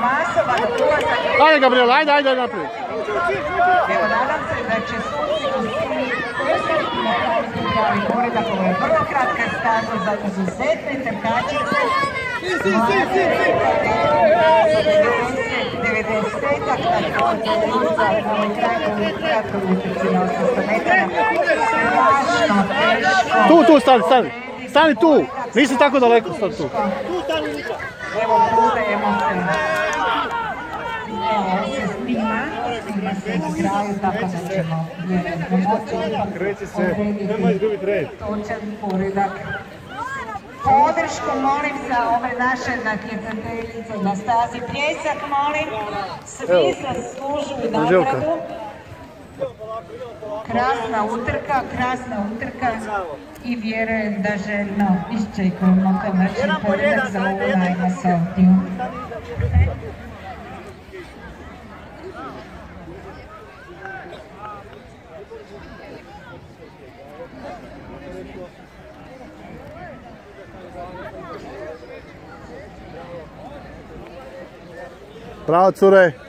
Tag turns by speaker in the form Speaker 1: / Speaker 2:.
Speaker 1: masovan ulazak.
Speaker 2: Ajde, Gabriela, ajde naprijed.
Speaker 1: Evo, nadam se da će suci u svimi napraviti pravi poredak. Ovo je vrlo kratka staza za izuzetne trkačice. 90-ak na kontinenca, na ovoj kratkoj utrci na 800 metara. Strašno teško.
Speaker 2: Tu, stani. Stani tu. Nisi tako daleko, stani tu.
Speaker 1: Evo, budemo se. Evo se snima se na kraju, tako da ćemo vjerojatno moći odrediti točan poredak. Podršku molim za ove naše natjecateljice na stazi. Pljesak molim, svi zaslužuju nagradu. Krasna utrka i vjerujem da željno iščekujemo konačni poredak za ovu najmasovniju.
Speaker 2: Bravo, cure!